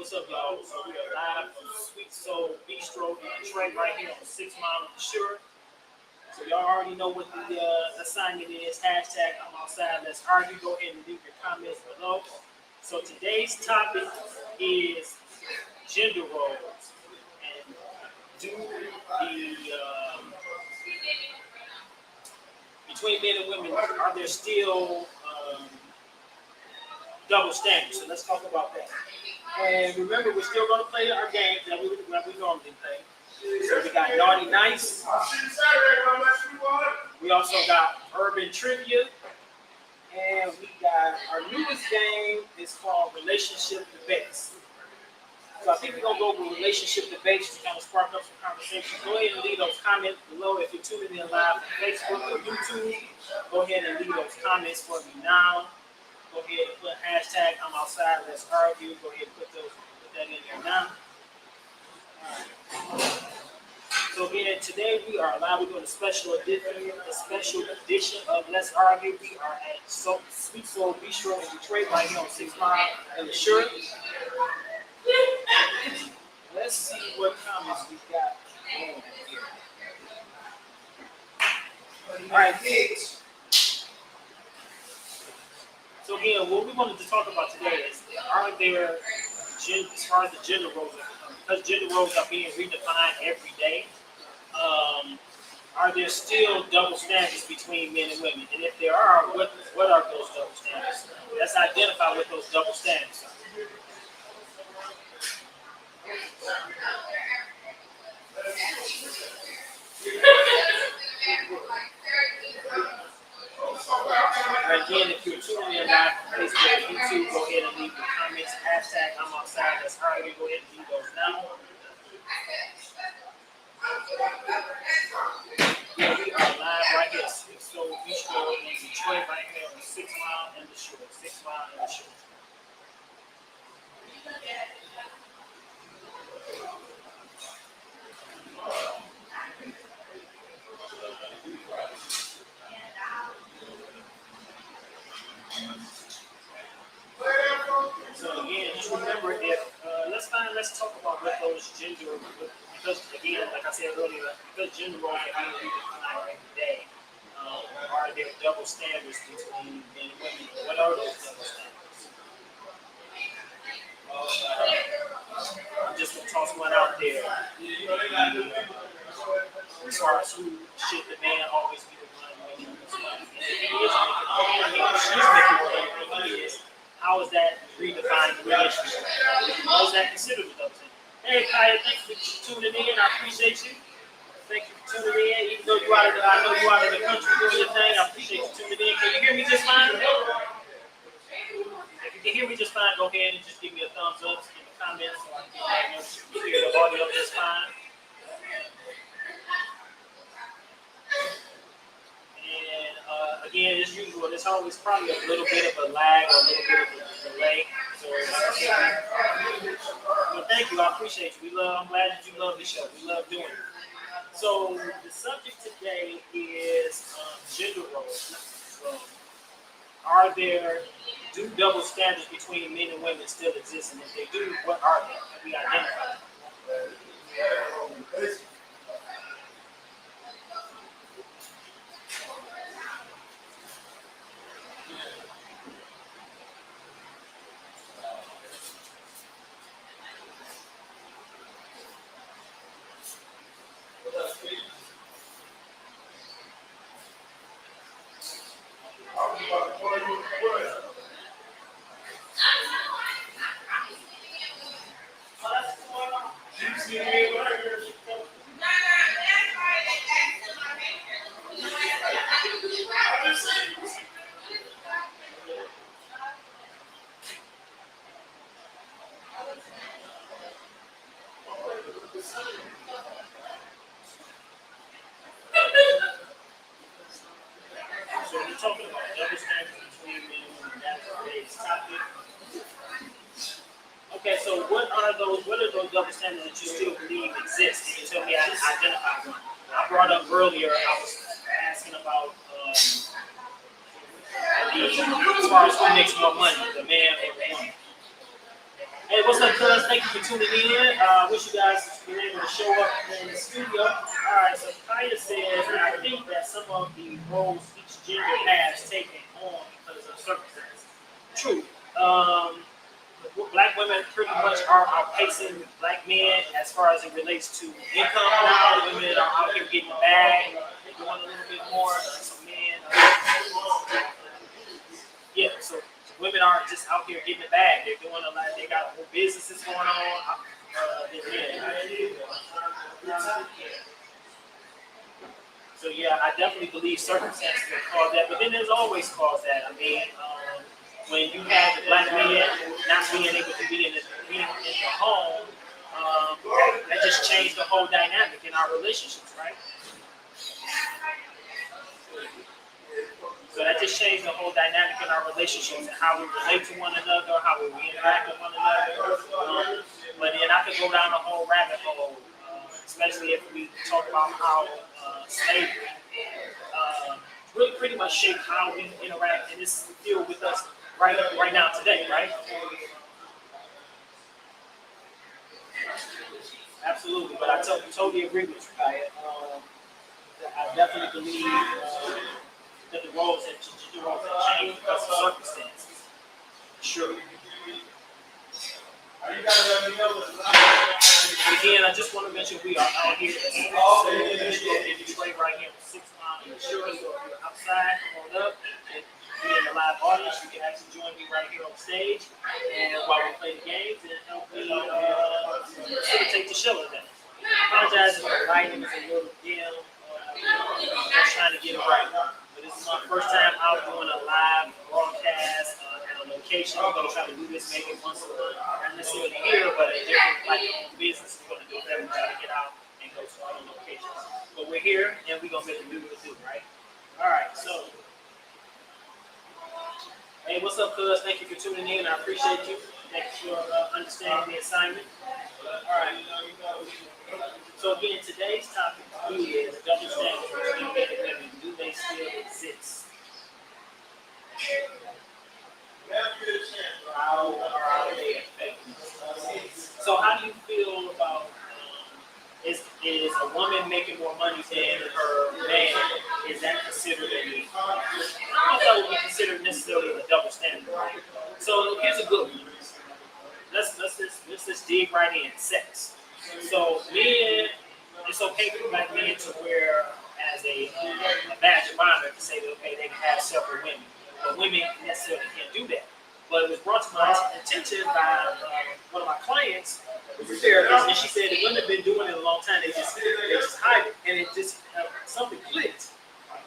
What's up, y'all? So we are live from Sweet Soul Bistro in Detroit, right here on 6 Mile of the Shore. So y'all already know what the assignment is. Hashtag I'm outside. Let's argue. Go ahead and leave your comments below. So today's topic is gender roles and do the between men and women, are there still double standards? So let's talk about that. And remember, we're still going to play our game that we normally play. So we got Naughty Nice. We also got Urban Trivia. And we got our newest game is called Relationship Debates. So I think we're going to go with relationship debates to kind of spark up some conversation. Go ahead and leave those comments below. If you're tuning in live on Facebook or YouTube, go ahead and leave those comments for me now. Go ahead and put hashtag I'm outside, let's argue. Go ahead and put that in there now. All right. So again, today we are live. We're doing a special edition of Let's Argue. We are at Sweet Soul Bistro in Detroit, right here on 6 Mile in the Shore. Let's see what comments we got going here. All right, kids. So again, what we wanted to talk about today is, are there, as far as the gender roles, because gender roles are being redefined every day, are there still double standards between men and women? And if there are, what are those double standards? Let's identify what those double standards are. Again, if you're tuning in live from Facebook or YouTube, go ahead and leave your comments. Hashtag I'm outside. Let's argue. Go ahead and leave those now. Yeah, we are live right here. So we show in Detroit right here on 6 Mile in the Shore. 6 Mile in the Shore. So again, just remember, if let's talk about what those gender, because again, like I said earlier, because gender roles are being redefined every day, are there double standards between men and women? What are those double standards? I'm just gonna toss one out there. As far as who should the man always be the one making this money? And if he is making money, she's making money, and he is. How is that redefining the relationship? How is that considered a double standard? Hey, Kaya, thanks for tuning in. I appreciate you. Thank you for tuning in. Even though I know you out of the country doing your thing, I appreciate you tuning in. Can you hear me just fine? If you can hear me just fine, go ahead and just give me a thumbs up, give me comments so I can hear the audio just fine. And again, as usual, there's always probably a little bit of a lag or a little bit of a delay. So, but thank you, I appreciate you. I'm glad that you love the show. We love doing it. So the subject today is gender roles. Do double standards between men and women still exist? And if they do, what are they? Have we identified? So we're talking about double standards between men and women. That's today's topic. Okay, so what are those double standards that you still believe exist? Can you tell me how to identify one? I brought up earlier, I was asking about as far as who makes more money, the man or the woman. Hey, what's up, cuz? Thank you for tuning in. Wish you guys been able to show up in the studio. All right, so Kaya says, I think that some of the roles each gender has taken on because of circumstances. True. Um, Black women pretty much are outpacing black men as far as it relates to income now. Women are out here getting the bag. They're doing a little bit more. So men, yeah, so women aren't just out here getting the bag. They're doing a lot. They got more businesses going on. So yeah, I definitely believe circumstances will cause that. But then there's always caused that. I mean, when you have the black men not being able to be in the home, that just changed the whole dynamic in our relationships, right? So that just changed the whole dynamic in our relationships and how we relate to one another, how we interact with one another. But then I could go down a whole rabbit hole, especially if we talk about how slavery really pretty much shaped how we interact and it's still with us right now today, right? Absolutely, but I totally agree with you, Kaya. I definitely believe that the roles have changed because of circumstances. Sure. Again, I just want to mention we are out here in Detroit right here, 6 miles in Sure. So if you're outside, come on up. And be in the live audience, you can actually join me right here on stage, and while we play the games, and help me facilitate the show today. I apologize if the lighting is a little dim. I'm just trying to get it right. But this is my first time out doing a live broadcast at a location. We're going to try to do this maybe once a month. Not necessarily here, but at different like business. We're going to do that. We're trying to get out and go to other locations. But we're here and we're going to make it do what it do, right? All right, so. Hey, what's up, cuz? Thank you for tuning in. I appreciate you. Thank you for understanding the assignment. All right. So again, today's topic is double standards between men and women. Do they still exist? How are they affected? So how do you feel about is a woman making more money than her man? Is that considered a I don't know if that would be considered necessarily a double standard. So here's a good one. Let's just dig right in. Sex. So men, it's okay for black men to wear as a badge of honor to say that okay they can have several women, but women necessarily can't do that. But it was brought to my attention by one of my clients, who's a therapist, and she said that women have been doing it a long time. They just hide it, and it just something clicked.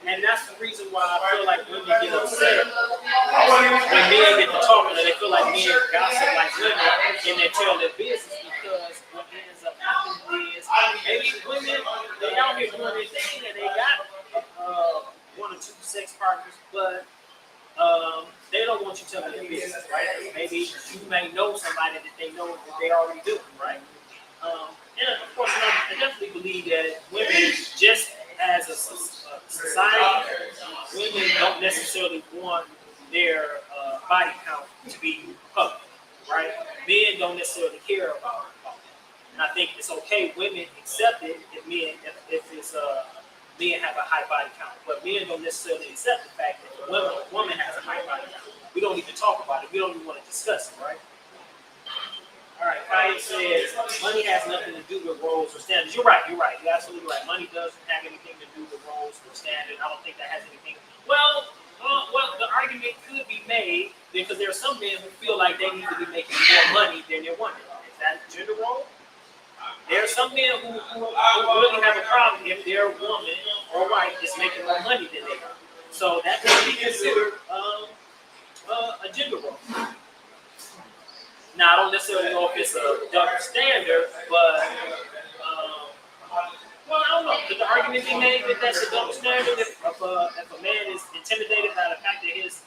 And that's the reason why I feel like women get upset when men get to talking, and they feel like men gossip like women, and they tell their business because what ends up happening is maybe women they out here doing their thing and they got one or two sex partners, but they don't want you telling their business, right? Maybe you may know somebody that they know that they already do, right? And of course, I definitely believe that women, just as a society, women don't necessarily want their body count to be public, right? Men don't necessarily care about it. And I think it's okay women accept it if it's men have a high body count, but men don't necessarily accept the fact that a woman has a high body count. We don't even talk about it. We don't even want to discuss it, right? All right, Kaya says money has nothing to do with roles or standards. You're right. You're absolutely right. Money doesn't have anything to do with roles or standards. I don't think that has anything. Well, the argument could be made because there are some men who feel like they need to be making more money than their woman. Is that a gender role? There are some men who really have a problem if their woman or wife is making more money than they are. So that could be considered a gender role. Now, I don't necessarily know if it's a double standard, but, well, I don't know. Could the argument be made that that's a double standard if a man is intimidated by the fact that his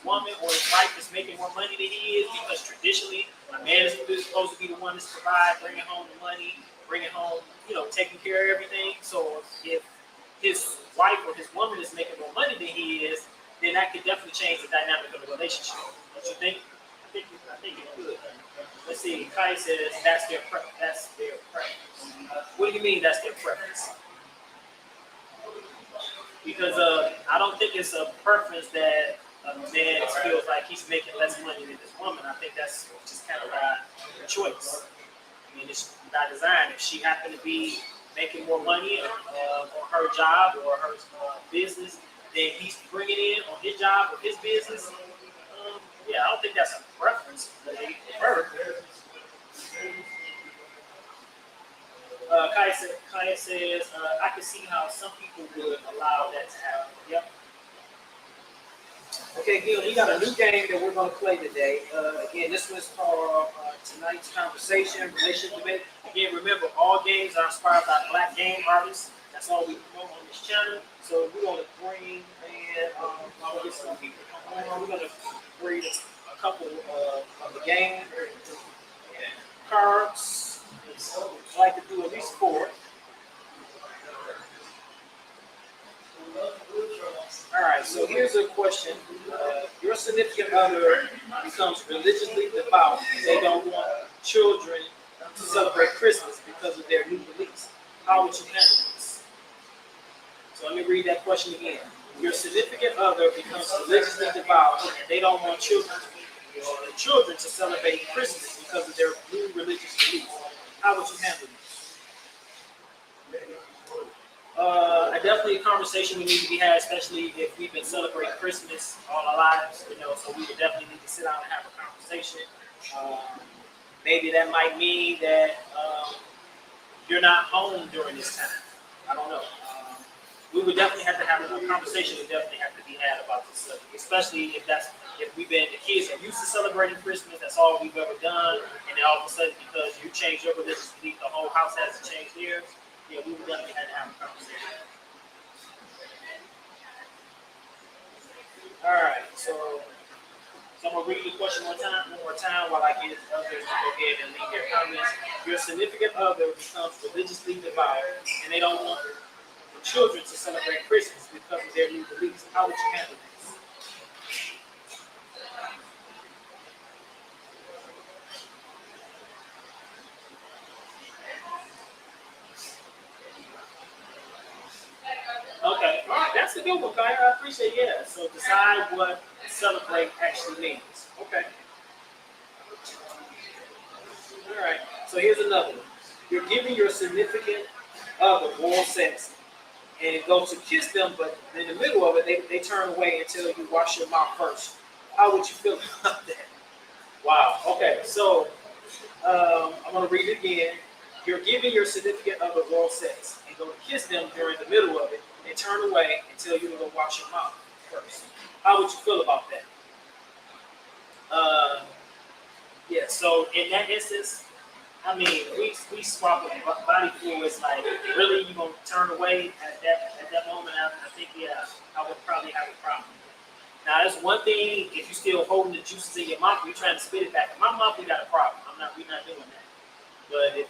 woman or his wife is making more money than he is, because traditionally a man is supposed to be the one that's provide, bringing home the money, bringing home, taking care of everything. So if his wife or his woman is making more money than he is, then that could definitely change the dynamic of the relationship. Don't you think? I think it could. see. Kai says that's their that's their preference. What do you mean that's their preference? Because I don't think it's a preference that a man feels like he's making less money than this woman. I think that's just kind of a choice. I mean, it's by design. If she happened to be making more money on her job or her business than he's bringing in on his job or his business, yeah, I don't think that's a preference. They prefer. Kaya says, I can see how some people would allow that to happen. Yep. Okay, Gil, we got a new game that we're going to play today. Again, this was called Tonight's Conversation, Relationship Debate. Again, remember, all games are inspired by Black game artists. That's all we promote on this channel. So we're going to bring in, get some people we're going to bring a couple of the game cards. I'd like to do at least 4. All right, so here's a question. Your significant other becomes religiously devout. They don't want children to celebrate Christmas because of their new beliefs. How would you handle this? So let me read that question again. Your significant other becomes religiously devout, and they don't want children to celebrate Christmas because of their new religious beliefs. How would you handle this? Definitely a conversation we need to be had, especially if we've been celebrating Christmas all our lives, so we would definitely need to sit down and have a conversation. Maybe that might mean that you're not home during this time. I don't know. We would definitely have to have a conversation. Would definitely have to be had about this subject, especially if the kids are used to celebrating Christmas. That's all we've ever done, and then all of a sudden, because you change your religious belief, the whole house has to change theirs. Yeah, we would definitely have to have a conversation. All right, so I'm gonna read the question one more time while I get others to go ahead and leave their comments. Your significant other becomes religiously devout, and they don't want the children to celebrate Christmas because of their new beliefs. How would you handle this? Okay, all right, that's a good one, Kyle. I appreciate it. Yeah, so decide what celebrate actually means. Okay. All right, so here's another one. You're giving your significant other oral sex and go to kiss them, but in the middle of it, they turn away until you wash your mouth first. How would you feel about that? Wow, okay, so I'm going to read it again. You're giving your significant other oral sex and go to kiss them during the middle of it and turn away until you go wash your mouth first. How would you feel about that? Yeah, so in that instance, I mean, we swap body fluids. Like, really, you gonna turn away at that moment? I think, yeah, I would probably have a problem. Now, that's one thing. If you're still holding the juices in your mouth, you're trying to spit it back in my mouth, we got a problem. We're not doing that. But if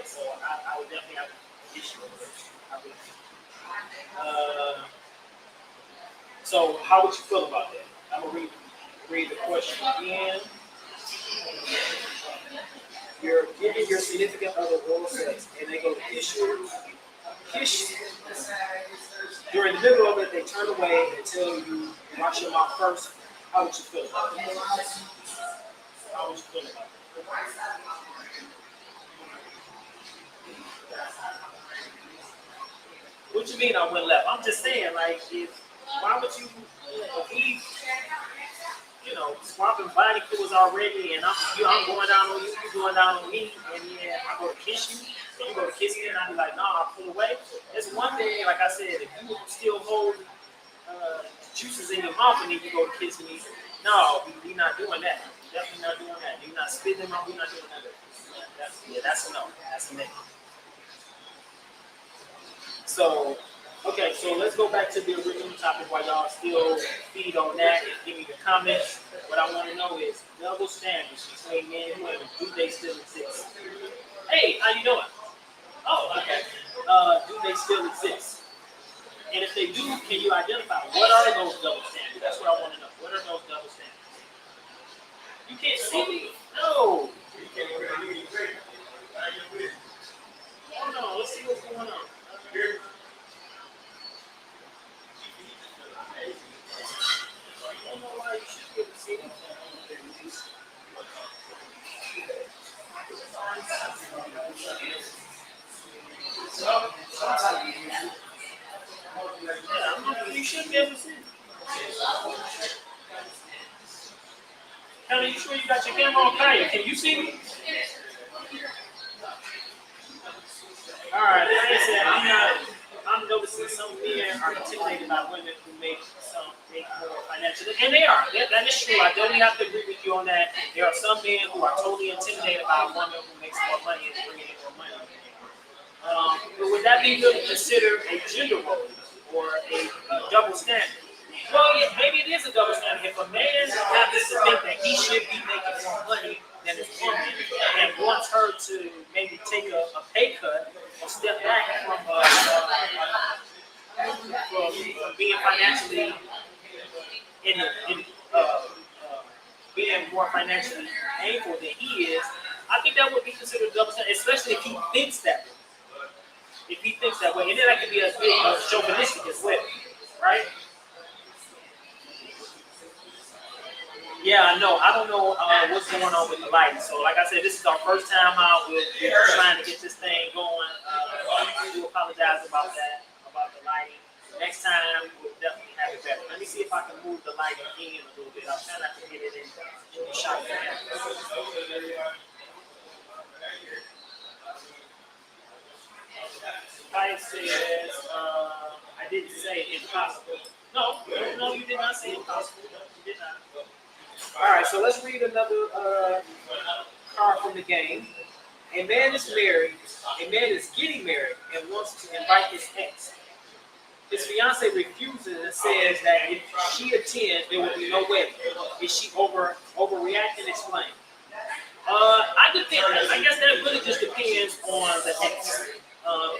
so I would definitely have an issue with it. I would. So how would you feel about that? I'm gonna read the question again. You're giving your significant other oral sex, and they go to kiss during the middle of it. They turn away until you wash your mouth first. How would you feel about that? How would you feel about that? What you mean I went left? I'm just saying, like, why would you, if we, swapping body fluids already, and I'm going down on you, you going down on me, and then I go to kiss you, and you go to kiss me, and I be like, nah, I'll pull away. It's one thing, like I said, if you still hold juices in your mouth and then you go to kiss me, no, we're not doing that. Definitely not doing that. You're not spitting them out, we're not doing that. That's a no. That's a negative. So, okay, so let's go back to the original topic while y'all still feed on that and give me your comments. What I want to know is double standards between men and women. Do they still exist? Hey, how you doing? Oh, okay. Do they still exist? And if they do, can you identify what are those double standards? That's what I want to know. What are those double standards? You can't see me? No. Kelly, you sure you got your camera on? Kaya, can you see me? All right, like I said, I'm noticing some men are intimidated by women who make more financially, and they are. That is true. I definitely have to agree with you on that. There are some men who are totally intimidated by a woman who makes more money and bringing in more money. But would that be considered a gender role or a double standard? Well, yeah, maybe it is a double standard. If a man happens to think that he should be making more money than his woman and wants her to maybe take a pay cut or step back from being financially in being more financially able than he is, I think that would be considered a double standard, especially if he thinks that way. If he thinks that way, and then that could be a bit chauvinistic as well, right? Yeah, I know. I don't know what's going on with the lighting. So, like I said, this is our first time out. We're trying to get this thing going. I do apologize about that, about the lighting. Next time, we'll definitely have it better. Let me see if I can move the lighting in a little bit. I'm trying not to get it in the shot. Kaya says, I didn't say impossible. No, no, you did not say impossible. You did not. All right, so let's read another card from the game. A man is married. A man is getting married and wants to invite his ex. His fiance refuses and says that if she attends, there will be no wedding. Is she overreacting? Explain. I depend. I guess that really just depends on the ex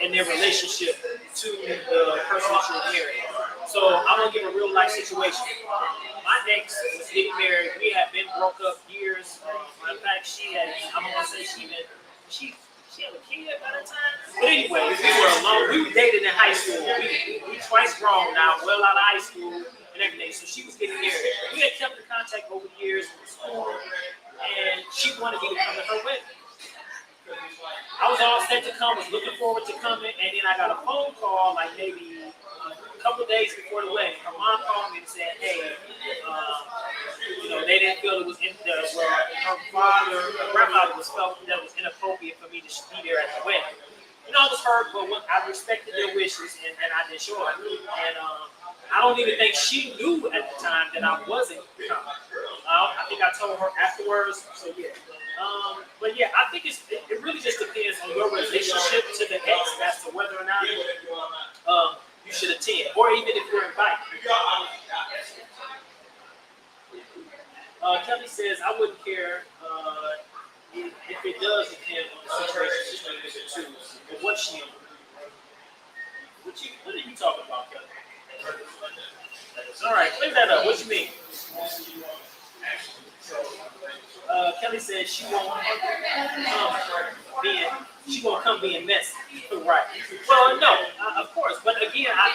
and their relationship to the person that you're marrying. So I'm gonna give a real life situation. My ex was getting married. We had been broke up years. In fact, she had. I'm gonna say she had a kid by the time. But anyway, we were alone. We were dating in high school. We twice grown now, well out of high school and everything. So she was getting married. We had kept in contact over the years in school, and she wanted me to come to her wedding. I was all set to come, was looking forward to coming, and then I got a phone call like maybe a couple of days before the wedding. Her mom called me and said, "Hey, they didn't feel it was her grandfather was felt that was inappropriate for me to be there at the wedding." I was hurt, but I respected their wishes, and I did show it. And I don't even think she knew at the time that I wasn't coming. I think I told her afterwards. So yeah. But yeah, I think it really just depends on your relationship to the ex as to whether or not you should attend, or even if you're invited. Kelly says, I wouldn't care if it does depend on the situation too, or what she on. What are you talking about, Kelly? All right, clear that up. What you mean? Kelly says she won't come being messy. Right. Well, no, of course. But again, I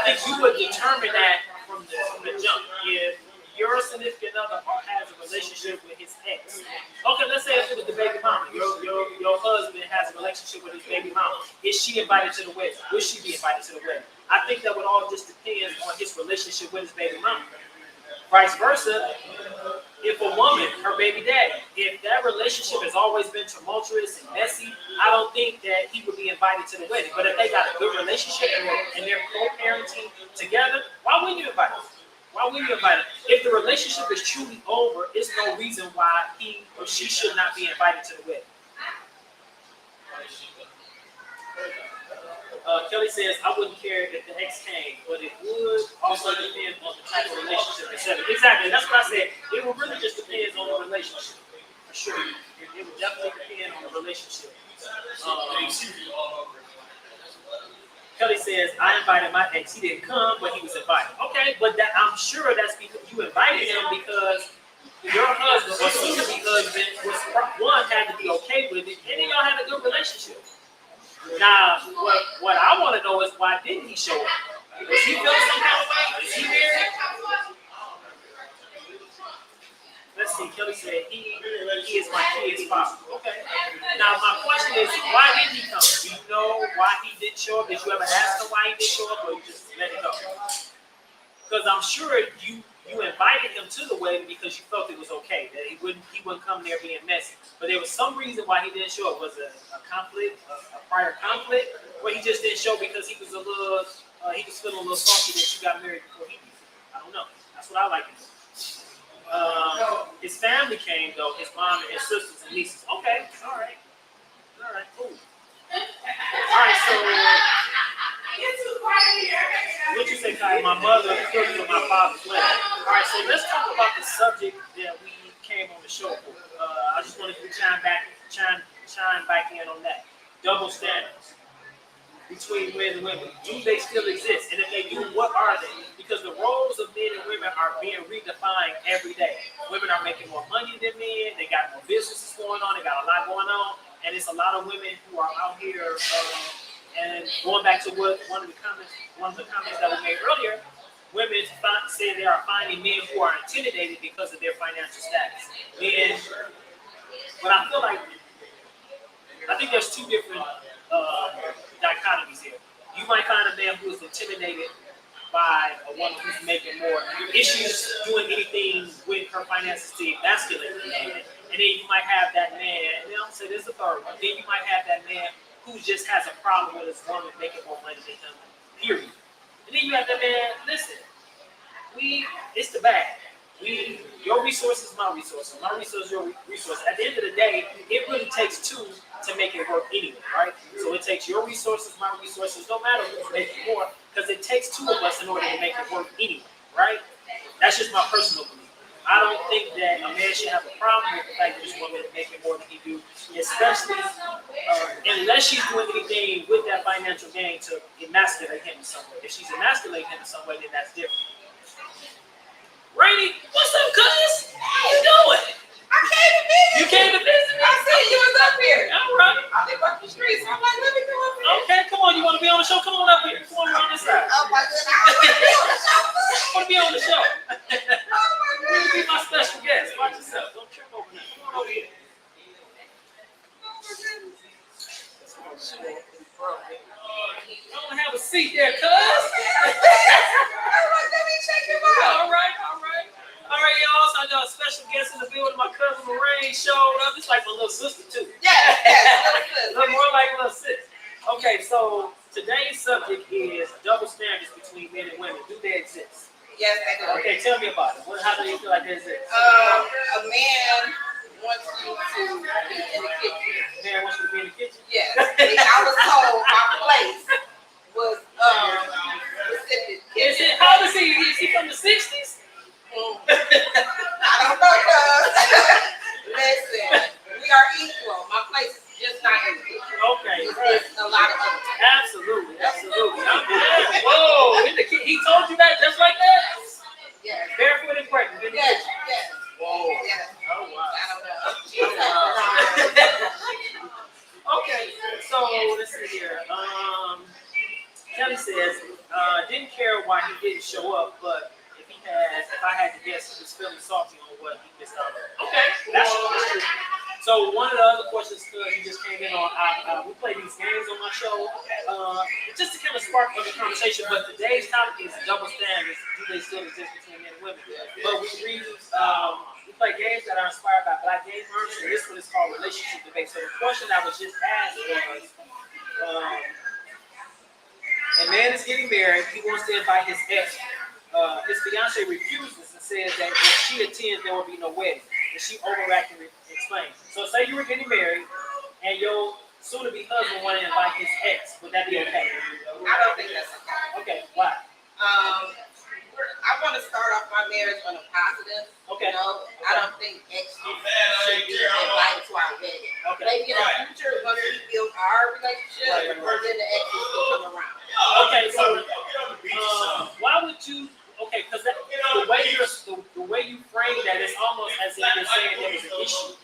think you would determine that from the jump. If your significant other has a relationship with his ex. Okay, let's say it's with the baby mama. Your husband has a relationship with his baby mama. Is she invited to the wedding? Will she be invited to the wedding? I think that would all just depend on his relationship with his baby mama. Vice versa, if a woman, her baby daddy, if that relationship has always been tumultuous and messy, I don't think that he would be invited to the wedding. But if they got a good relationship and they're co-parenting together, why wouldn't you invite them? Why wouldn't you invite them? If the relationship is truly over, it's no reason why he or she should not be invited to the wedding. Kelly says, I wouldn't care if the ex came, but it would also depend on the type of relationship, etc. Exactly, that's what I said. It would really just depend on the relationship, for sure. It would definitely depend on the relationship. Kelly says, I invited my ex. He didn't come, but he was invited. Okay, but I'm sure that's because you invited him because your husband or soon-to-be husband was had to be okay with it, and then y'all had a good relationship. Now, what I want to know is why didn't he show up? Was he feeling some kind of way? Is he married? Let's see. Kelly said he is my kid's father. Okay. Now my question is, why didn't he come? Do you know why he didn't show up? Did you ever ask him why he didn't show up, or you just let it go? Because I'm sure you invited him to the wedding because you felt it was okay, that he wouldn't come there being messy. But there was some reason why he didn't show up. Was it a conflict, a prior conflict, or he just didn't show because he was he was feeling a little salty that you got married before he did? I don't know. That's what I like to do. His family came though, his mom and his sisters and nieces. Okay, all right, cool. All right, so what you say, Kai? My mother cooked for my father's wedding. All right, so let's talk about the subject that we came on the show for. I just wanted to chime back in on that. Double standards between men and women. Do they still exist? And if they do, what are they? Because the roles of men and women are being redefined every day. Women are making more money than men. They got more businesses going on. They got a lot going on. And it's a lot of women who are out here. And going back to what one of the comments that we made earlier, women say they are finding men who are intimidated because of their financial status. Men, but I think there's two different dichotomies here. You might find a man who is intimidated by a woman who's making more. If she's doing anything with her finances to emasculate the man, and then you might have that man, and I'll say this is the third one, then you might have that man who just has a problem with his woman making more money than him, period. And then you have that man, listen, it's the bag. Your resources, my resources. My resources, your resources. At the end of the day, it really takes two to make it work anyway, right? So it takes your resources, my resources, no matter who's making more, because it takes two of us in order to make it work anyway, right? That's just my personal belief. I don't think that a man should have a problem with the fact that this woman is making more than he do, especially unless she's doing anything with that financial gain to emasculate him in some way. If she's emasculating him in some way, then that's different. Rainy, what's up, cuz? How you doing? I came to visit. You came to visit me? I said you was up here. All right. I live up the street, so I'm like, let me come up here. Okay, come on. You want to be on the show? Come on up here. Come on around this side. Oh my goodness. I want to be on the show. I want to be on the show. Oh my You goodness. be my special guest. Watch yourself. Don't trip over that. Come on over here. Oh my goodness. Come on, have a seat there, cuz. I was like, let me check him out. All right, y'all. So I got a special guest in the building. My cousin Lorraine showed up. It's like my little sister, too. Yes. Look more like little sis. Okay, so today's subject is double standards between men and women. Do they exist? Yes, I do. Okay, tell me about it. How do you feel like they exist? A man wants you to be in the kitchen. Man wants you to be in the kitchen? Yes. I was told my place was Pacific Is kitchen. it, how is he? Is he from the 60s? I don't know, cuz. Listen, we are equal. My place is just not in the kitchen. Okay. It's a lot of other things. Absolutely. Whoa. He told you that just like that? Yes. Barefoot and pregnant. In the Yes. kitchen. Yes. Whoa. Yes. Oh, wow. I don't know. Okay, so let's see here. Kelly says, didn't care why he didn't show up, but if I had to guess, he was feeling salty on what he missed out on. Okay, that's true. So one of the other questions, because you just came in on, we play these games on my show, just to kind of spark other conversation. But today's topic is double standards. Do they still exist between men and women? But we play games that are inspired by Black gamers, and this one is called relationship debate. So the question I was just asked was, a man is getting married. He wants to invite his ex. His fiance refuses and says that if she attends, there will be no wedding. And she overacted and explained. So say you were getting married, and your soon-to-be husband wanted to invite his ex. Would that be okay? I don't think that's okay. Okay, why? I want to start off my marriage on a positive. Okay. You know, I don't think exes should be invited to our wedding. Okay. Maybe in the future, once we build our relationship, then the exes will come around. Okay, so why would you? Okay, because the way you frame that, it's almost as if you're saying there was an issue.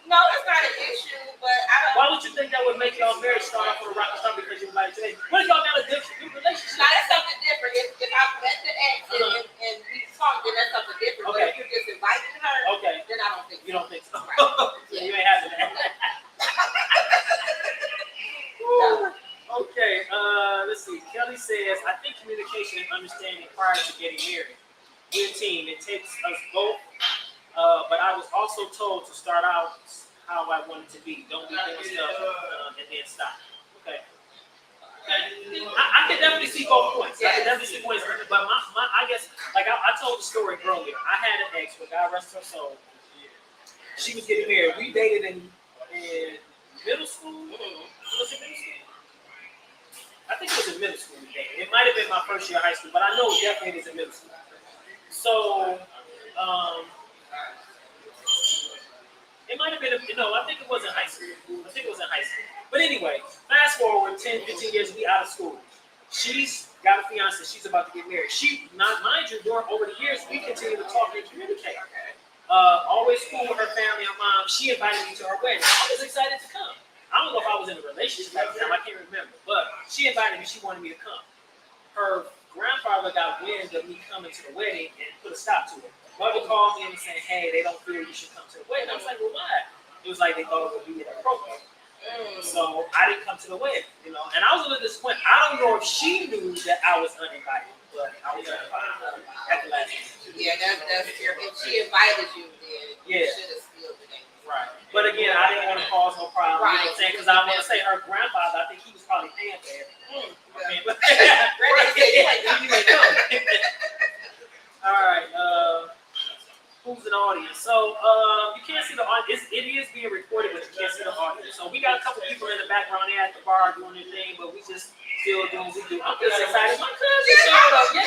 No, it's not an issue, but I don't. Why would you think that would make y'all marriage start off with a rocky start because you invited today? What if y'all got a good relationship? Now that's something different. If I've met the ex and we talk, then that's something different. Okay. But if you're just inviting her, Okay. then I don't think so. You don't think so? Right. So you ain't having that. Okay, let's see. Kelly says, I think communication and understanding prior to getting married. we're a team. It takes us both. But I was also told to start out how I wanted to be. Don't be doing stuff and then stop. Okay. I can definitely see both points. I can definitely see points. But I guess, like I told the story earlier, I had an ex, but God rest her soul. She was getting married. We dated in middle school. Was it middle school? I think it was in middle school we dated. It might have been my first year of high school, but I know it definitely was in middle school. So, it might have been, I think it was in high school. But anyway, fast forward 10, 15 years, we out of school. She's got a fiance. She's about to get married. Mind you, over the years, we continue to talk and communicate. Always cool with her family, her mom. She invited me to her wedding. I was excited to come. I don't know if I was in a relationship at the time. I can't remember. But she invited me. She wanted me to come. Her grandfather got wind of me coming to the wedding and put a stop to it. Mother called me and said, hey, they don't feel you should come to the wedding. I was like, well, why? It was like they thought it would be inappropriate. So I didn't come to the wedding, and I was a little disappointed. I don't know if she knew that I was uninvited, but I was uninvited at the last minute. Yeah, that's fair. If she invited you, then you should have still been able. Right. But again, I didn't want to cause no problem. Right. You know what I'm saying? Because I want to say her grandfather, I think he was probably paying for it. All right. Who's in the audience? So you can't see the audience. It is being recorded, but you can't see the audience. So we got a couple people in the background. They at the bar doing their thing, but we just still doing what we do. I'm just excited. My cousin showed up. Yeah.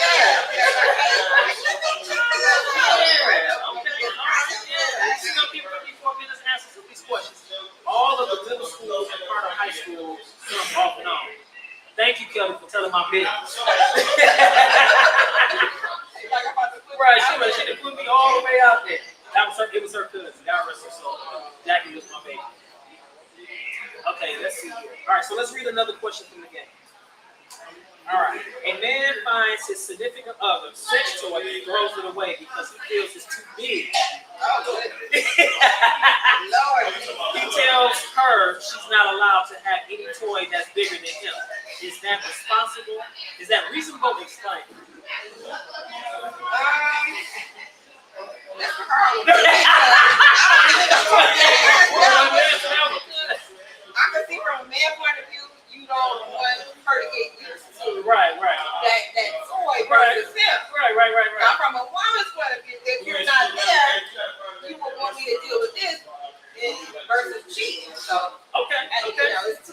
Okay. All right. Yeah. See some people 54 minutes answer some of these questions. All of the middle schools and part of high school, some off and on. Thank you, Kelly, for telling my business. Right, she done put me all the way out there. It was her cousin. God rest her soul. Jackie was my baby. Okay, let's see here. All right, so let's read another question from the game. All right. A man finds his significant other sex toy and throws it away because he feels it's too big. He tells her she's not allowed to have any toy that's bigger than him. Is that responsible? Is that reasonable? Explain. That's for her. I can see from a man point of view, you don't want her to get used to right. that toy versus him. Right. Now, from a woman's point of view, if you're not there, you would want me to deal with this versus cheating. So, okay. It's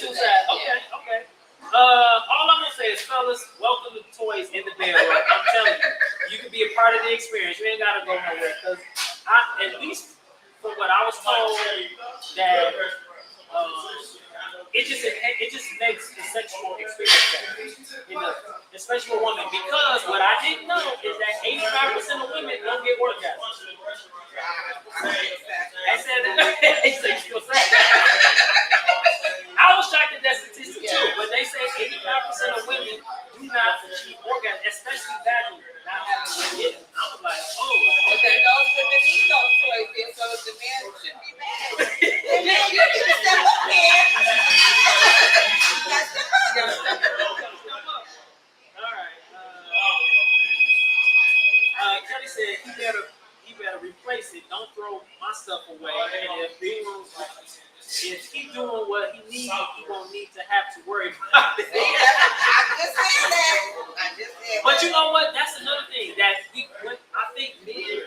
too sad. Okay. All I'm gonna say is, fellas, welcome to Toys in the Bedroom. I'm telling you, you can be a part of the experience. You ain't gotta go nowhere, because at least from what I was told, that it just makes the sexual experience better, especially for women. Because what I didn't know is that 85% of women don't get orgasms. I said I was shocked at that statistic too, but they say 85% of women do not achieve orgasm, especially vaginally. Not having it. I was like, okay, those women need those toys, so the man shouldn't be mad. And then you need to step up, man. All right. Kelly said he better replace it. Don't throw my stuff away. And if he doing what he needs, he won't need to have to worry about it. I just said that. But you know what? That's another thing that I think men,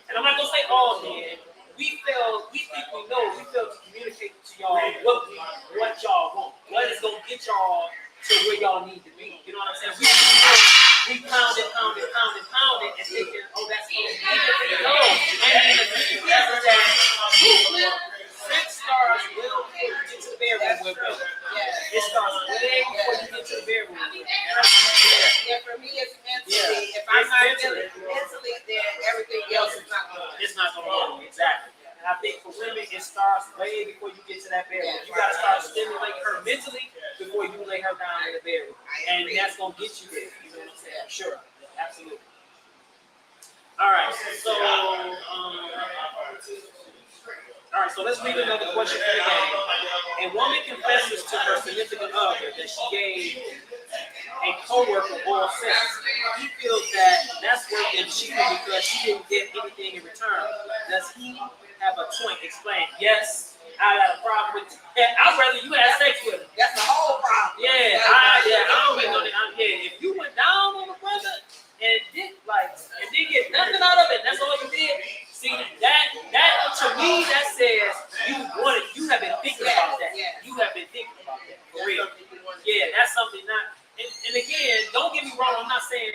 and I'm not gonna say all men, we fail to communicate to y'all what y'all want. What is gonna get y'all to where y'all need to be. You know what I'm saying? We pound it, and thinking, that's all we need. No. And the thing is that sex starts well before you get to the bedroom with them. It starts way before you get to the bedroom. And for me, it's mentally. If I'm not feeling mentally, then everything else is not going. It's not going to work. Exactly. And I think for women, it starts way before you get to that bedroom. You got to start stimulating her mentally before you lay her down in the bedroom. And that's going to get you there. You know what I'm saying? Sure. Absolutely. All right. So let's read another question for the game. A woman confesses to her significant other that she gave a coworker oral sex, he feels that that's worth than cheating because she didn't get anything in return. Does he have a point? Explain. Yes, I got a problem with. I'd rather you have sex with him. That's the whole problem. Yeah, I don't even know that. If you went down on a brother and didn't get nothing out of it, that's all you did. See, that to me that says you have been thinking about that. You have been thinking about that for real. Yeah, that's something not. And again, don't get me wrong. I'm not saying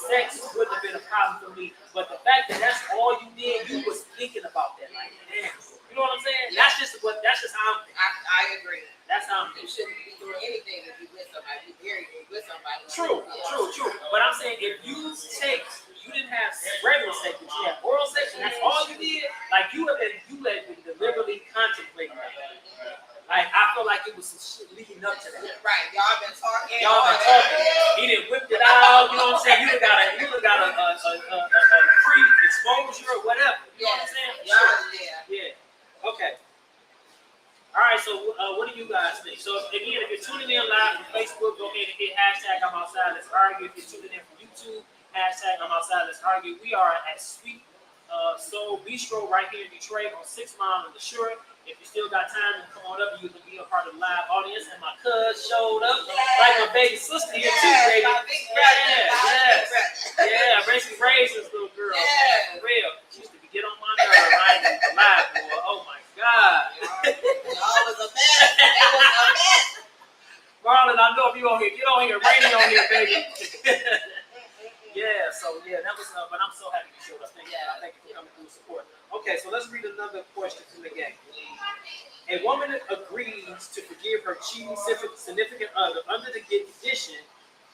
sex wouldn't have been a problem for me, but the fact that that's all you did, you was thinking about that. Like, damn, you know what I'm saying? Yeah. That's just how I'm thinking. I agree. That's how I'm You thinking. shouldn't be doing anything if you with somebody. You married with somebody. True. But I'm saying if you didn't have regular sex, but you had oral sex, and that's all you did, like you have been deliberately contemplating that. Like I feel like it was some shit leading up to that. Right. Y'all been talking. He didn't whip it out. You know what I'm saying? You got a pre-exposure or whatever. You know what I'm saying? Yeah. Okay. All right. So what do you guys think? So again, if you're tuning in live from Facebook, go ahead and hit hashtag I'm outside. Let's argue. If you're tuning in from YouTube, hashtag I'm outside. Let's argue. We are at Sweet Soul Bistro right here in Detroit on 6 Mile in the Shore. If you still got time, come on up. You can be a part of the live audience. And my cuz showed up, like my baby sister here too, baby. Yeah, Racy Ray's this little girl, man, for real. She used to get on my nerves. I ain't even live, boy. Oh my God. Y'all was a mess. Marlon, I know if you on here, get on here, Rainy on here, baby. Yeah, that was but I'm so happy you showed up. Thank you for coming through support. Okay, so let's read another question from the game. A woman agrees to forgive her cheating significant other under the condition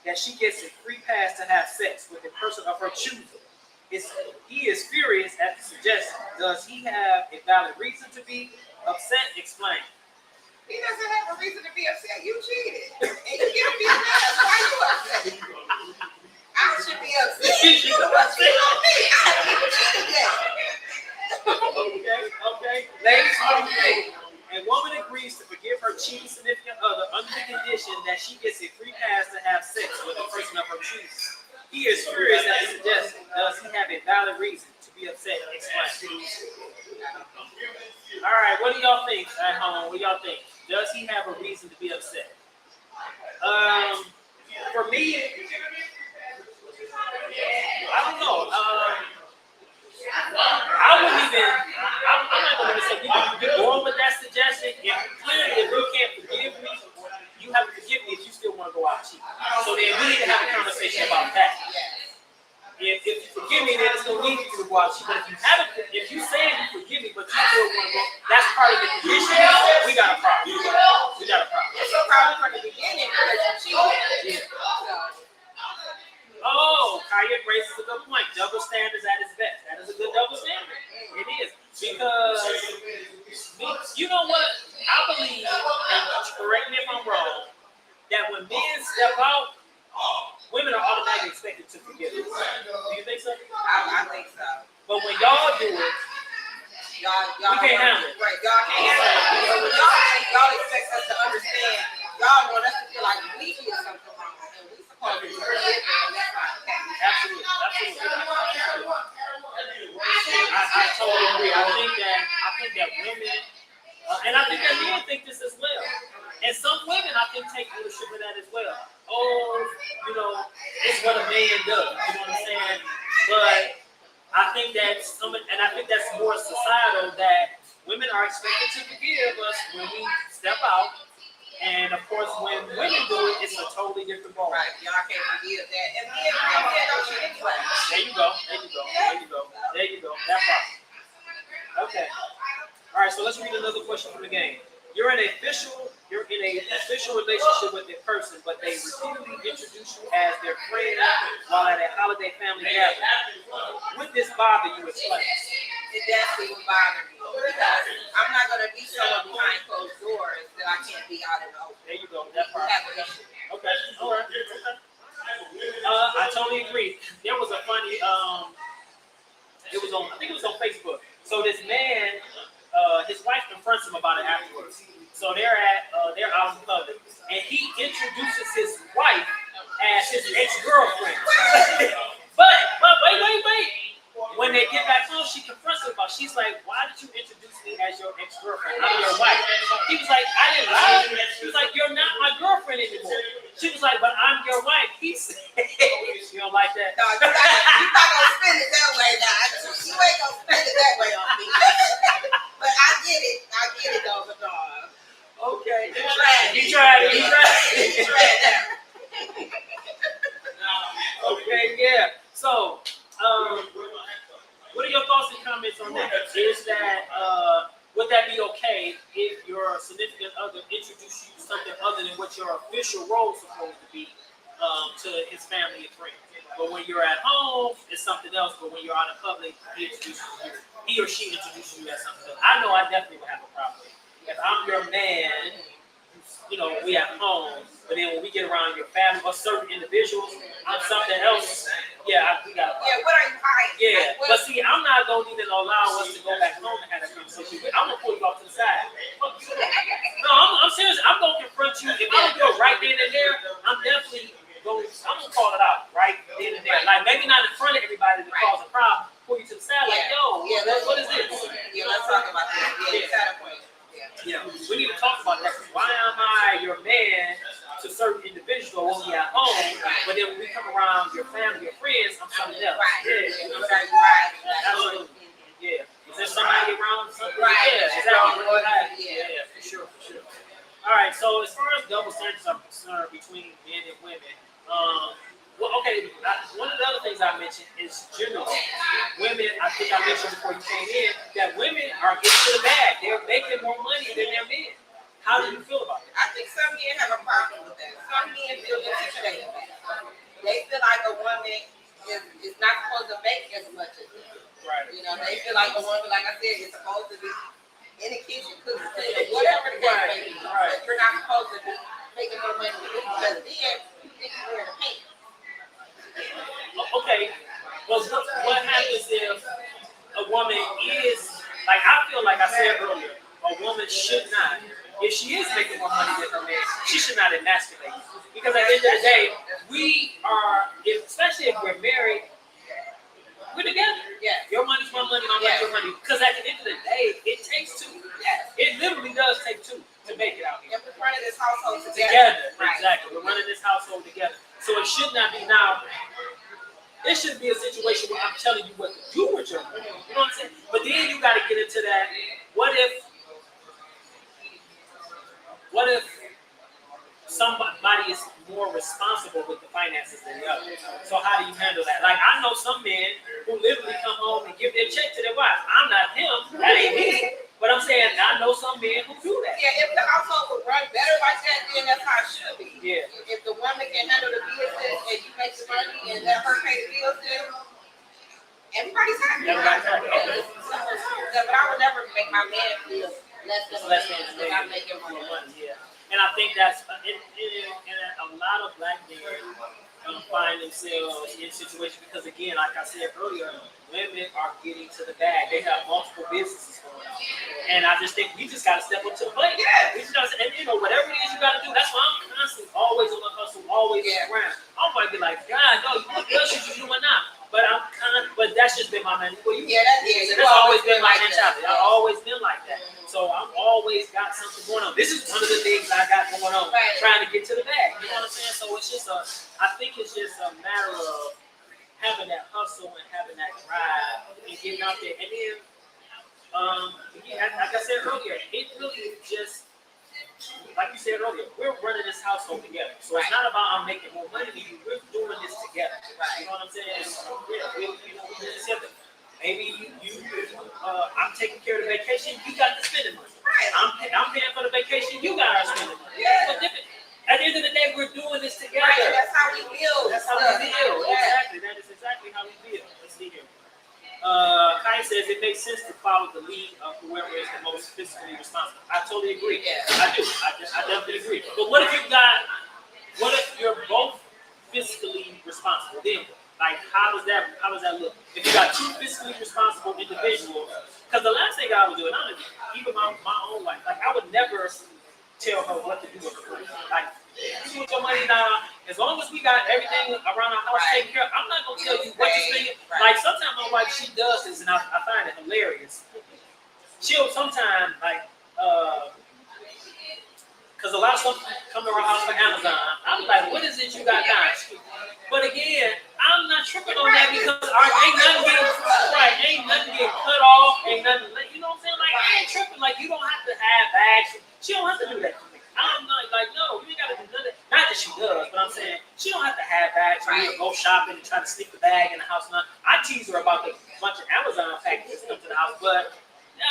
that she gets a free pass to have sex with a person of her choosing. He is furious at the suggestion. Does he have a valid reason to be upset? Explain. He doesn't have a reason to be upset. You cheated. And you get to be upset. That's why you upset. I should be upset. You cheated on me. I didn't cheat yet. Okay. Ladies, what do you think? A woman agrees to forgive her cheating significant other under the condition that she gets a free pass to have sex with a person of her choosing. He is furious at the suggestion. Does he have a valid reason to be upset? Explain. All right, what do y'all think at home? What do y'all think? Does he have a reason to be upset? For me, I don't know. I wouldn't even. I'm not going to say you can get going with that suggestion. If you can't forgive me, you have to forgive me if you still want to go out cheap. So then we need to have a conversation about that. If you forgive me, then there's no need for you to go out cheap. But if you say you forgive me, but you still want to go, that's part of the condition. We got a problem. It's a problem from the beginning because you cheated. Oh, Kaya raises a good point. Double standards at its best. That is a good double standard. It is. Because, you know what? I believe, and correct me if I'm wrong, that when men step out, women are automatically expected to forgive us. Do you think so? I think so. But when y'all do it, y'all we can't handle it. Right, y'all can't handle it. So when y'all expect us to understand, y'all want us to feel like we did something wrong. And we supposed to be forgiven, and that's not okay. Absolutely. I totally agree. I think that women, and I think that men think this as well. And some women, I think, take ownership of that as well. Oh, it's what a man does. You know what I'm saying? But I think that's more societal that women are expected to forgive us when we step out. And of course, when women do it, it's a totally different ball. Right, y'all can't forgive that. And men don't cheat anyway. There you go. That part. Okay. All right. So let's read another question from the game. You're in a official relationship with a person, but they repeatedly introduce you as their friend while at a holiday family gathering. Would this bother you? Explain. It definitely would bother me because I'm not going to be someone behind closed doors that I can't be out in the open. There you go. That part. Have an issue. Okay. All right. I totally agree. There was a funny. I think it was on Facebook. So this man. His wife confronts him about it afterwards. So they're out in public, and he introduces his wife as his ex-girlfriend. but wait. When they get back home, she confronts him about. She's like, "Why did you introduce me as your ex-girlfriend? I'm your wife." He was like, "I didn't lie." She was like, "You're not my girlfriend anymore." She was like, "But I'm your wife." He said, "You don't like that?" No, you're not gonna spend it that way, now. You ain't gonna spend it that way on me. But I get it though, but dog. Okay. He tried. that. Okay, yeah. So, what are your thoughts and comments on that? Is that would that be okay if your significant other introduced you to something other than what your official role is supposed to be to his family and friends? But when you're at home, it's something else. But when you're out in public, he or she introduces you as something else. I know I definitely would have a problem. If I'm your man, we at home, but then when we get around your family or certain individuals, I'm something else. Yeah, we got. Yeah, what are you hiding? Yeah, but see, I'm not gonna even allow us to go back home and have that conversation. I'm gonna pull you off to the side. No, I'm serious. I'm gonna confront you. If I don't do it right then and there, I'm gonna call it out right then and there. Like maybe not in front of everybody to cause a problem. Pull you to the side, like, yo, what is this? Yeah, let's talk about that. Yeah, you got a point. We need to talk about that. Why am I your man to certain individuals when we at home, but then when we come around your family, your friends, I'm something else. Right. Yeah. Absolutely. Yeah. Is there somebody around something? Right. Yeah. Exactly. Yeah. Yeah, for sure. All right. So as far as double standards are concerned between men and women, one of the other things I mentioned is generally, women, I think I mentioned before you came in, that women are getting to the bag. They're making more money than their men. How do you feel about that? I think some men have a problem with that. Some men feel intimidated. They feel like a woman is not supposed to make as much as them. Right. They feel like a woman, like I said, is supposed to be in the kitchen cooking, whatever the case may be. But you're not supposed to be making more money than them because then you think you're wearing a pants. Okay, well, what happens if a woman is, like I feel like I said earlier, a woman should not, if she is making more money than her man, she should not emasculate. Because at the end of the day, we are, especially if we're married, we're together. Yes. Your money's my money, my money's your money. Because at the end of the day, it takes two. Yes. It literally does take two to make it out here. And we're running this household together. Right. Exactly. We're running this household together. So it should not be now. It should be a situation where I'm telling you what to do with your money. You know what I'm saying? But then you got to get into that. What if somebody is more responsible with the finances than the other? So how do you handle that? Like I know some men who literally come home and give their check to their wife. I'm not him. That ain't me. But I'm saying I know some men who do that. Yeah, if the household would run better like that, then that's how it should be. Yeah. If the woman can handle the business and you make the money and let her pay the bills, then everybody's happy. Everybody's happy. Okay. But I would never make my man feel less than because I'm making more money. Yeah. And I think that's and a lot of black men find themselves in situations because, again, like I said earlier, women are getting to the bag. They have multiple businesses going on, and I just think we just got to step up to the plate. Yeah, we just got to, and whatever it is you got to do. That's why I'm constantly always on the hustle, always around. I'm going to be like, God, no, what else should you doing now? But but that's just been my mentality. Well, that's always been my mentality. I've always been like that. So I've always got something going on. This is one of the things I got going on, trying to get to the bag. You know what I'm saying? So it's just I think it's just a matter of having that hustle and having that drive and getting out there. And then, like I said earlier, it really just, like you said earlier, we're running this household together. So it's not about I'm making more money than you. We're doing this together. You know what I'm saying? Maybe I'm taking care of the vacation. You got the spending money. I'm paying for the vacation. You got our spending money. At the end of the day, we're doing this together. Right, that's how we build. That's how we build. Exactly. That is exactly how we build. Let's see here. Kai says it makes sense to follow the lead of whoever is the most fiscally responsible. I totally agree. Yeah. I do. I definitely agree. But what if you're both fiscally responsible? Then, like, how does that look? If you got two fiscally responsible individuals, because the last thing I would do, and I'm even my own wife, like I would never tell her what to do with her money. Like, you with your money now, As long as we got everything around our house taken care of, I'm not gonna tell you what to spend. Like sometimes my wife, she does this, and I find it hilarious. She'll sometimes like, cause a lot of stuff come to our house from Amazon. I'm like, what is it you got now? But again, I'm not tripping on that because ain't nothing getting cut off, ain't nothing. You know what I'm saying? Like I ain't tripping. Like you don't have to have bags. She don't have to do that for me. I'm not like no, you ain't gotta do nothing. Not that she does, but I'm saying she don't have to have bags. For me to go shopping and try to sneak the bag in the house. Now I tease her about the bunch of Amazon packages come to the house, but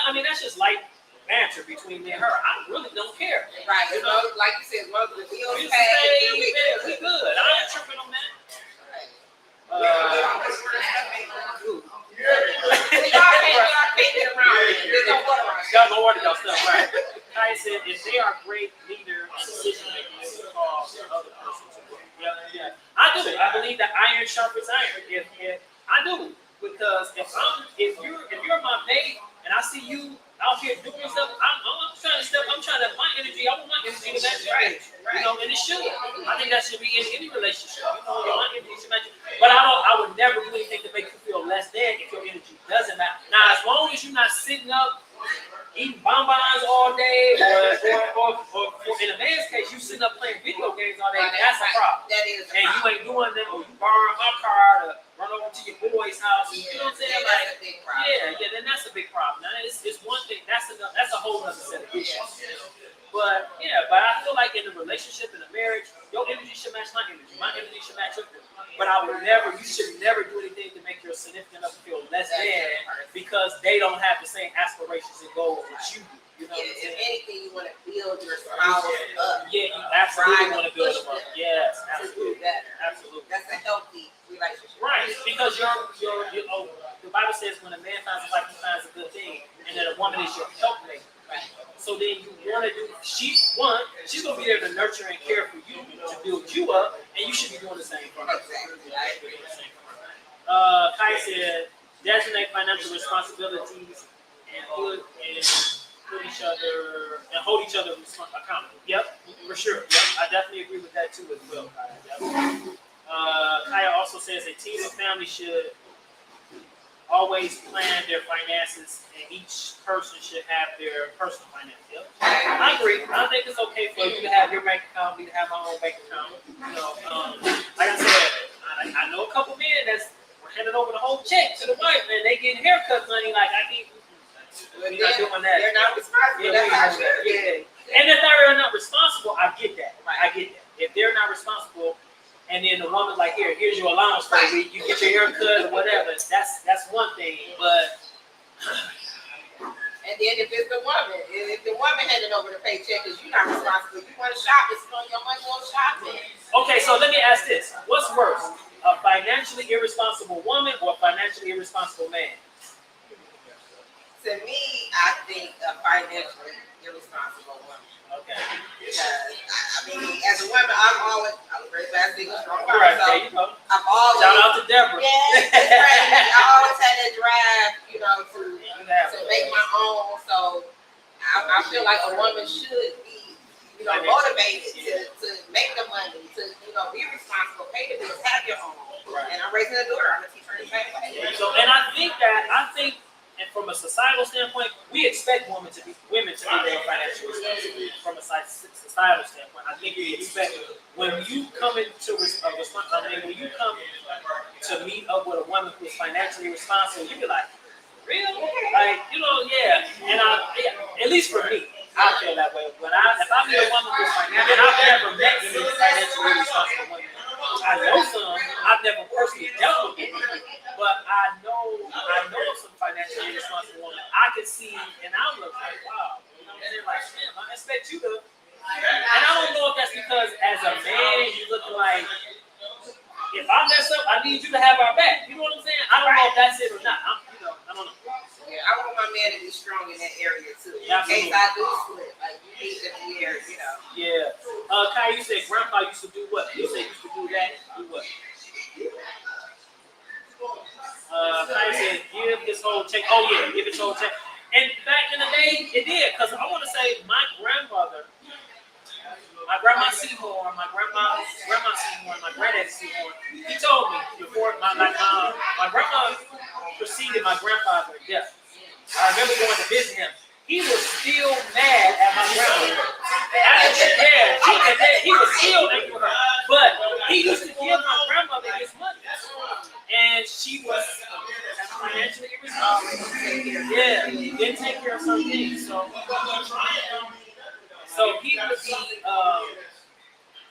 I mean that's just like banter between me and her. I really don't care. Right. You know, like you said, well, the bills We paid. we good. I ain't tripping on that. Y'all go order y'all stuff, right? Kai said if they are great leader and decision makers, you call the other person to work. Yeah. I do. I believe that iron sharpens iron. If I do, because if you're my mate and I see you out here doing stuff, I'm trying to step. I'm trying to my energy. I want my energy to match your energy. You know, and it should. I think that should be in any relationship. You know, my energy should match. But I would never do anything to make you feel less than if your energy doesn't match. Now, as long as you're not sitting up eating bonbons all day, or in a man's case, you sitting up playing video games all day, that's a problem. That is a and problem. you ain't doing that, or you borrowing my car to run over to your boy's house. You know what I'm saying? That's a big problem. Yeah, then that's a big problem. Now, it's one thing. That's a whole other set of issues. But I feel like in a relationship, in a marriage, your energy should match my energy. My energy should match your energy. But you should never do anything to make your significant other feel less than because they don't have the same aspirations and goals that you do. You know what I'm saying? If anything, you want to build your spouse up. Yeah, you absolutely want to build them up. Yes, absolutely. Absolutely. That's a healthy relationship. Right, because the Bible says when a man finds a wife, he finds a good thing, and that a woman is your helpmate. Right. So then you want to do, she's going to be there to nurture and care for you, to build you up, and you should be doing the same for her. Exactly. Kai said, designate financial responsibilities and put each other and hold each other accountable. Yep, for sure. Yep, I definitely agree with that too as well. Kaya also says a team of family should always plan their finances, and each person should have their personal finances. Yep. I agree. I think it's okay for you to have your bank account, me to have my own bank account. You know, like I said, I know a couple men that's handing over the whole check to the wife, and they getting haircut money. Like I can't. We're not doing that. They're not responsible. And if they're not responsible, I get that. Right. I get that. If they're not responsible. And then the woman's like, here's your allowance for the week. You get your haircut or whatever. That's one thing. But and then if it's the woman handing over the paycheck, because you're not responsible. You want to shop, it's on your money on shopping. Okay, so let me ask this: what's worse, a financially irresponsible woman or a financially irresponsible man? To me, I think a financially irresponsible woman. Okay. Because I mean, as a woman, I was raised by a single strong woman. Right, so there you go. I've always shout out to Deborah. Yes, I always had that drive, to make my own. So I feel like a woman should be, motivated to make the money, to be responsible, pay the bills, have your own. Right. And I'm raising a daughter. I'm gonna teach her the same way. So, and I think, and from a societal standpoint, we expect women to be more financially responsible. From a societal standpoint, I think we expect when you come into when you come to meet up with a woman who's financially responsible, you be like, real? Like, And at least for me, I feel that way. If I meet a woman who's financially, I've never met any financially responsible women. I know some. I've never personally dealt with them, but I know some financially responsible women. I can see, and I'm like, wow. You know what I'm saying? Like, damn, I expect you to. And I don't know if that's because as a man, you look like, if I mess up, I need you to have our back. You know what I'm saying? I don't know if that's it or not. I don't know. Yeah, I want my man to be strong in that area too. In Absolutely. case I do slip, like you need to be there, Yeah. Kai, you said grandpa used to do what? You said used to do that. Do what? Kai said give this whole check. Oh yeah, give this whole check. And back in the day, it did, because I want to say my grandmother my grandma Seymour, my grandma Seymour, my granddad Seymour. He told me before my grandma preceded my grandfather to death. I remember going to visit him. He was still mad at my grandma. He was still angry with her. But he used to give my grandmother his money. And she was financially irresponsible. Yeah, he didn't take care of some things. So he would be,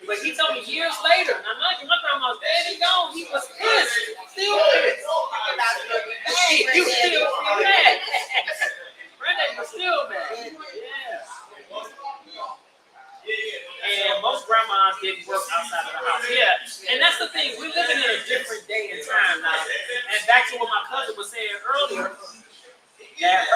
but he told me years later, now mind you, my grandma's dead and gone, he was pissed, still pissed. He was still mad. Granddad was still mad. Yeah. And most grandmas didn't work outside of the house. Yeah. And that's the thing, we're living in a different day and time now. And back to what my cousin was saying earlier, that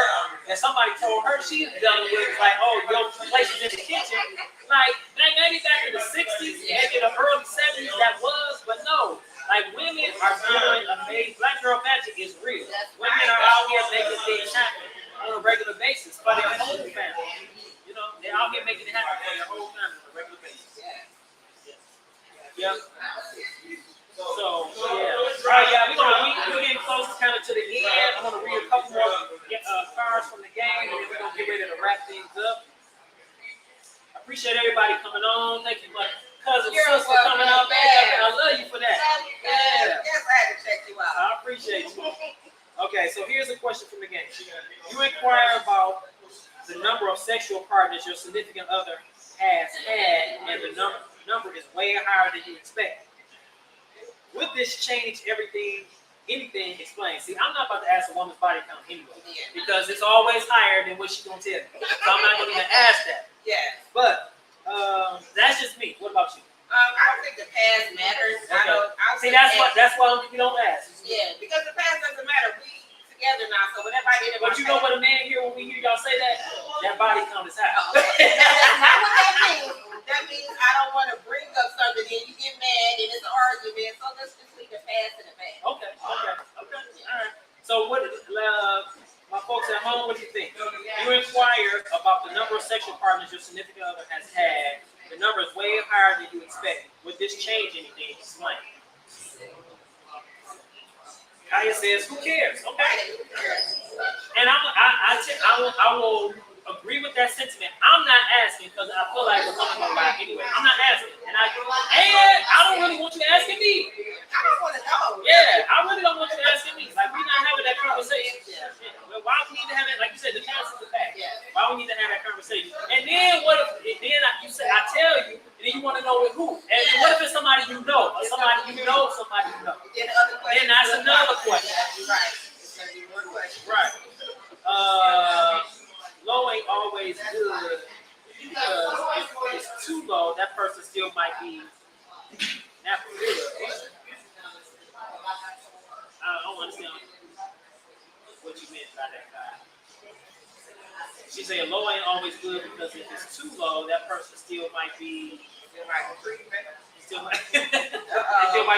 somebody told her she's done with, like, oh, your place is in the kitchen. Like, maybe back in the 60s, maybe in the early 70s, that was, but no. Like, women are doing amazing. Black girl magic is real. Women are out here making things happen on a regular basis for their whole family. You know, they're out here making it happen for their whole family on a regular basis. Yep. So, yeah. All right, yeah, we're getting close kind of to the end. I'm going to read a couple more cards from the game, and then we're going to get ready to wrap things up. I appreciate everybody coming on. Thank you, my cousin, sister, coming up. I love you for that. Yeah. Yes, I had to check you out. I appreciate you. Okay, so here's a question from the game. You inquire about the number of sexual partners your significant other has had, and the number is way higher than you expect. Would this change anything explained? See, I'm not about to ask a woman's body count anyway, because it's always higher than what she's going to tell me. So I'm not going to even ask that. Yeah. But that's just me. What about you? I don't think the past matters. Okay. See, that's why you don't ask. Yeah, because the past doesn't matter. We together now, so whatever I did in my But you know what a man hear when we hear y'all say that? That body count is high. That's not what that means. That means I don't want to bring up something and you get mad and it's an argument. So let's just leave the past in the past. Okay. All right. So what? My folks at home, what do you think? You inquire about the number of sexual partners your significant other has had. The number is way higher than you expect. Would this change anything? Explain. Kaya says, "Who cares?" Okay. And I will agree with that sentiment. I'm not asking because I feel like we're going to lie anyway. I'm not asking, and I don't really want you asking me. I don't want to know. Yeah, I really don't want you asking me. Like, we're not having that conversation. Yeah. Well, why do we need to have that? Like you said, the past is the past. Yeah. Why do we need to have that conversation? And then what if? You say I tell you, and then you want to know with who? And what if it's somebody you know, or somebody you know, somebody you know? Then that's another question. Right. It's gonna be one question. Right. Low ain't always good because if it's too low, that person still might be not good. I don't understand what you meant by that guy. She said low ain't always good because if it's too low, that person still might be still might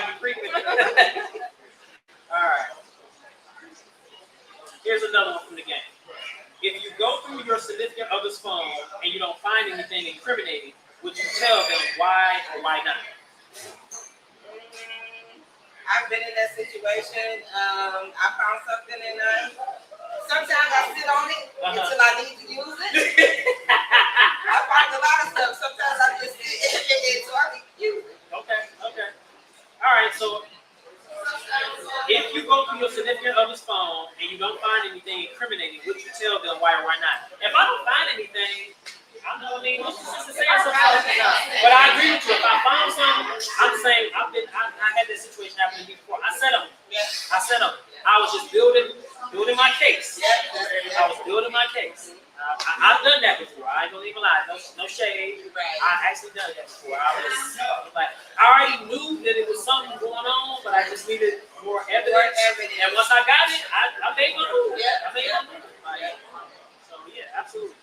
be creeping. All right. Here's another one from the game. If you go through your significant other's phone and you don't find anything incriminating, would you tell them why or why not? I've been in that situation. I found something and sometimes I sit on it until I need to use it. I find a lot of stuff. Sometimes I just sit until I need to use it. Okay. All right, so if you go through your significant other's phone and you don't find anything incriminating, would you tell them why or why not? If I don't find anything, what's the saying something? But I agree with you. If I found something, I'm saying I had this situation happen to me before. I set up. I was just building my case. I was building my case. I've done that before. I ain't gonna even lie. No shade. I actually done that before. I was like, I already knew that it was something going on, but I just needed more evidence. And once I got it, I made my move. So yeah, absolutely.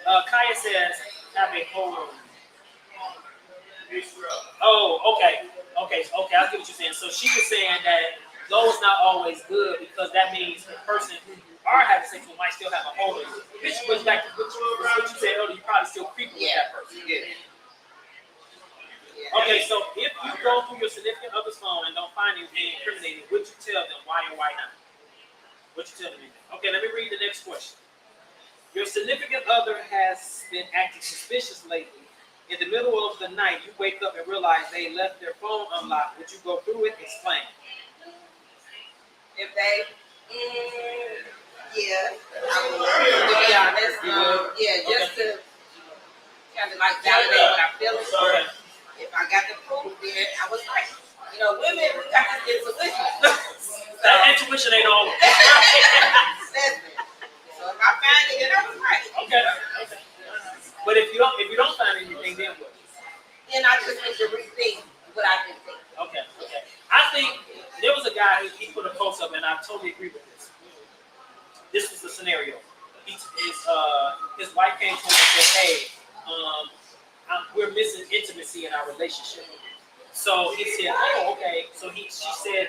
Kaya says, have a hold. Oh, okay. I get what you're saying. So she was saying that low is not always good because that means the person who you are having sex with might still have a hold on you. Which goes back to what you said earlier. You probably still creeping with that person. Yeah. Okay, so if you go through your significant other's phone and don't find anything incriminating, would you tell them why and why not? What you tell them? Okay, let me read the next question. Your significant other has been acting suspicious lately. In the middle of the night, you wake up and realize they left their phone unlocked. Would you go through it? Explain. If they, yeah, I would. To be honest, yeah, just to kind of like validate what I'm feeling. Okay. If I got the proof, then I was right. You know, women, we got this intuition. That intuition ain't all. Listen. So if I find it, then I was right. Okay. But if you don't find anything, then what? Then I just need to rethink what I've been thinking. Okay. I think there was a guy he put a post up, and I totally agree with this. This was the scenario. His wife came to him and said, "Hey, we're missing intimacy in our relationship." So he said, "Oh, okay." So he said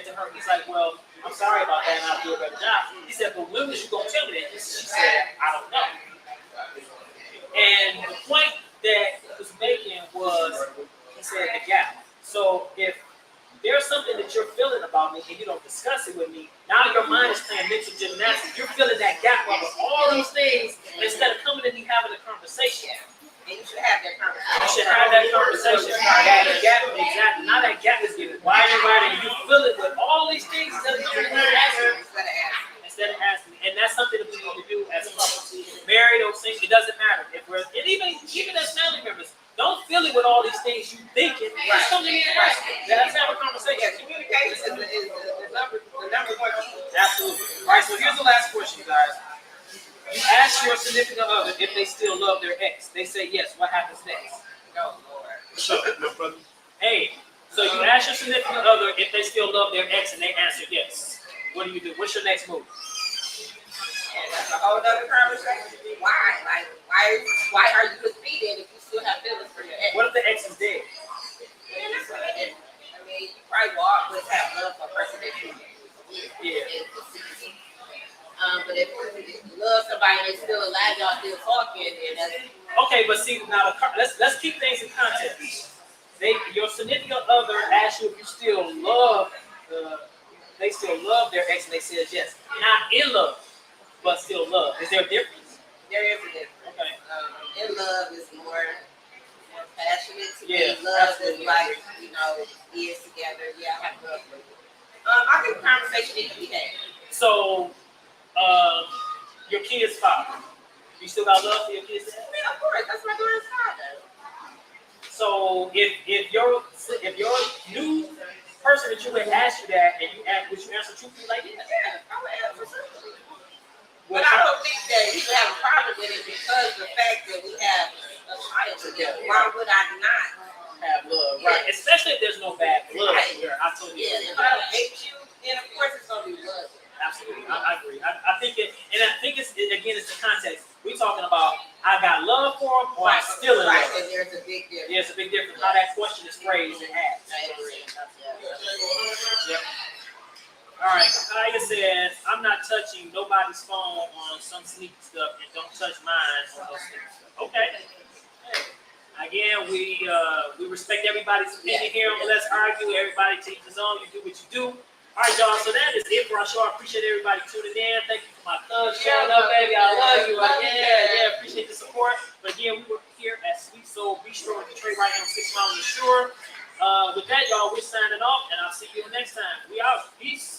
to her, he's like, "Well, I'm sorry about that, and I'll do a better job." He said, "But when was you gonna tell me that?" She said, "I don't know." And the point that he was making was, he said, the gap. So if there's something that you're feeling about me and you don't discuss it with me, now your mind is playing mental gymnastics. You're filling that gap up with all these things instead of coming to me having a conversation. And you should have that conversation. You should have that conversation. That gap, exactly. Now that gap is getting wider and wider, and you fill it with all these things instead of coming to me instead of asking me. And that's something that we need to do as couples. Married or single, it doesn't matter. If we're, and even as family members, don't fill it with all these things you thinking. Just come to me and ask me. Let's have a conversation. Yeah, communication is the number one key. Absolutely. All right, so here's the last question, guys. You ask your significant other if they still love their ex. They say yes. What happens next? No, Lord. Hey, so you ask your significant other if they still love their ex, and they answer yes. What do? What's your next move? And that's a whole other conversation. Why? Like, why are you defeated if you still have feelings for your ex? What if the ex is dead? I mean, you probably will always have love for a person that you Yeah. But if you love somebody and they still alive, y'all still talking, then that's Okay, but see now, let's keep things in context. Your significant other asks you if you still love they still love their ex, and they said yes. Not in love, but still love. Is there a difference? there is a difference. Okay. In love is more passionate to me. Yeah, Love absolutely. is like, years together. Yeah, I have love for you. I think conversation needs to be had. So, your kid's father, you still got love for your kid's dad? I mean, of course, that's my daughter's father. So if your new person that you would ask you that, and would you answer truthfully like yes? Yeah, I would answer something. But I don't think that you should have a problem with it because the fact that we have a child together. Why would I not have love? Right. Especially if there's no bad blood. Right. Here. I totally If agree. I hate you, then of course it's gonna be love. Absolutely. I agree. I think it's the context. We're talking about I got love for him, or I'm still in love. Right, and there's a big difference. There's a big difference how that question is phrased and asked. I agree. Yep. All right. Kaya says, I'm not touching nobody's phone on some sneaky stuff, and don't touch mine on those sneaky stuff. Okay. Hey. Again, we respect everybody's opinion here on Let's Argue. Everybody to each his own. You do what you do. All right, y'all. So that is it for our show. I appreciate everybody tuning in. Thank you for my thugs showing up, baby. I love you. Yeah. Appreciate the support. But again, we were here at Sweet Soul Bistro in Detroit, right here on 6 Mile on the Shore. With that, y'all, we're signing off, and I'll see you next time. We out. Peace.